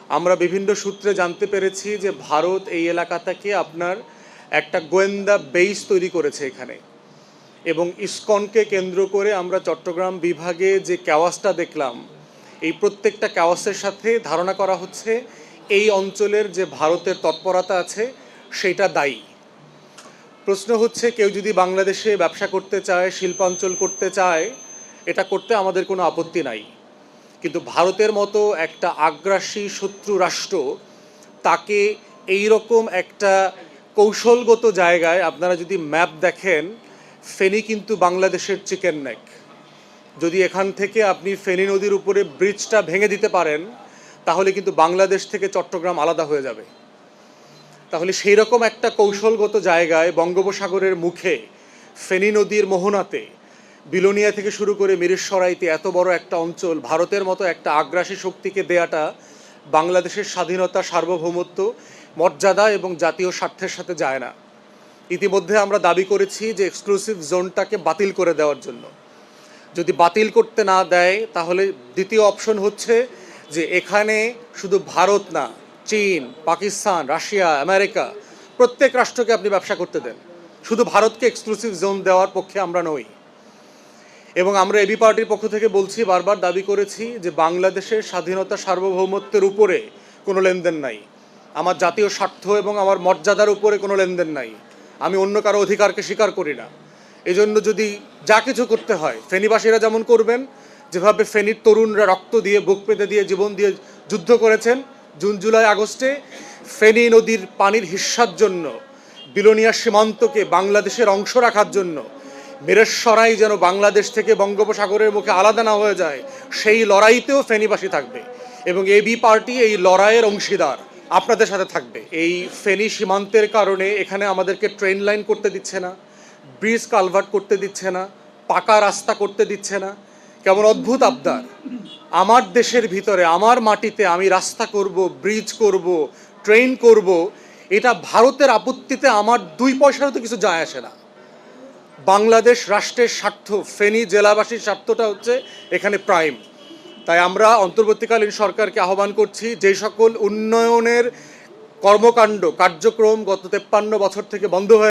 আমরা বিভিন্ন সূত্রে জানতে পেরেছি যে ভারত এই এলাকাটাকে আপনার একটা গোয়েন্দা বেস তৈরি করেছে এখানে, এবং ইসকনকে কেন্দ্র করে আমরা চট্টগ্রাম বিভাগে যে ক্যাওয়াসটা দেখলাম, এই প্রত্যেকটা ক্যাওয়াসের সাথে ধারণা করা হচ্ছে এই অঞ্চলের যে ভারতের তৎপরতা আছে সেটা দায়ী। প্রশ্ন হচ্ছে, কেউ যদি বাংলাদেশে ব্যবসা করতে চায়, শিল্পাঞ্চল করতে চায়, এটা করতে আমাদের কোনো আপত্তি নাই, কিন্তু ভারতের মতো একটা আগ্রাসী শত্রু রাষ্ট্র তাকে এই রকম একটা কৌশলগত জায়গায়, আপনারা যদি ম্যাপ দেখেন, ফেনী কিন্তু বাংলাদেশের চিকেন নেক। যদি এখান থেকে আপনি ফেনী নদীর উপরে ব্রিজটা ভেঙে দিতে পারেন, তাহলে কিন্তু বাংলাদেশ থেকে চট্টগ্রাম আলাদা হয়ে যাবে। তাহলে সেই রকম একটা কৌশলগত জায়গায় বঙ্গোপসাগরের মুখে ফেনী নদীর মোহনাতে বিলোনিয়া থেকে শুরু করে মিরেশ্বরাইতে এত বড় একটা অঞ্চল ভারতের মতো একটা আগ্রাসী শক্তিকে দেয়াটা বাংলাদেশের স্বাধীনতা, সার্বভৌমত্ব, মর্যাদা এবং জাতীয় স্বার্থের সাথে যায় না। ইতিমধ্যে আমরা দাবি করেছি যে এক্সক্লুসিভ জোনটাকে বাতিল করে দেওয়ার জন্য। যদি বাতিল করতে না দেয়, তাহলে দ্বিতীয় অপশন হচ্ছে যে এখানে শুধু ভারত না, চীন, পাকিস্তান, রাশিয়া, আমেরিকা, প্রত্যেক রাষ্ট্রকে আপনি ব্যবসা করতে দেন, শুধু ভারতকে এক্সক্লুসিভ জোন দেওয়ার পক্ষে আমরা নই। এবং আমরা এবি পার্টির পক্ষ থেকে বলছি, বারবার দাবি করেছি যে বাংলাদেশের স্বাধীনতা, সার্বভৌমত্বের উপরে কোনো লেনদেন নাই, আমার জাতীয় স্বার্থ এবং আমার মর্যাদার উপরে কোনো লেনদেন নাই। আমি অন্য কারো অধিকারকে স্বীকার করি না। এজন্য যদি যা কিছু করতে হয়, ফেনীবাসীরা যেমন করবেন, যেভাবে ফেনীর তরুণরা রক্ত দিয়ে, বুক পেতে দিয়ে, জীবন দিয়ে যুদ্ধ করেছেন জুন, জুলাই, আগস্টে, ফেনী নদীর পানির হিস্সার জন্য, বিলোনিয়া সীমান্তকে বাংলাদেশের অংশ রাখার জন্য, মিরেশ্বরাই যেন বাংলাদেশ থেকে বঙ্গোপসাগরের মুখে আলাদা না হয়ে যায়, সেই লড়াইতেও ফেনীবাসী থাকবে এবং এবি পার্টি এই লড়াইয়ের অংশীদার, আপনাদের সাথে থাকবে। এই ফেনী সীমান্তের কারণে এখানে আমাদেরকে ট্রেন লাইন করতে দিচ্ছে না, ব্রিজ কালভার্ট করতে দিচ্ছে না, পাকা রাস্তা করতে দিচ্ছে না। কেমন অদ্ভুত আবদার! আমার দেশের ভিতরে, আমার মাটিতে আমি রাস্তা করব, ব্রিজ করব, ট্রেন করব, এটা ভারতের আপত্তিতে আমার 2 পয়সারও তো কিছু যায় আসে না। বাংলাদেশ রাষ্ট্রের স্বার্থ, ফেনী জেলাবাসীর স্বার্থটা হচ্ছে এখানে প্রাইম। তাই আমরা অন্তর্বর্তীকালীন সরকারকে আহ্বান করছি, যে সকল উন্নয়নের কর্মকাণ্ড, কার্যক্রম গত 53 বছর থেকে বন্ধ হয়ে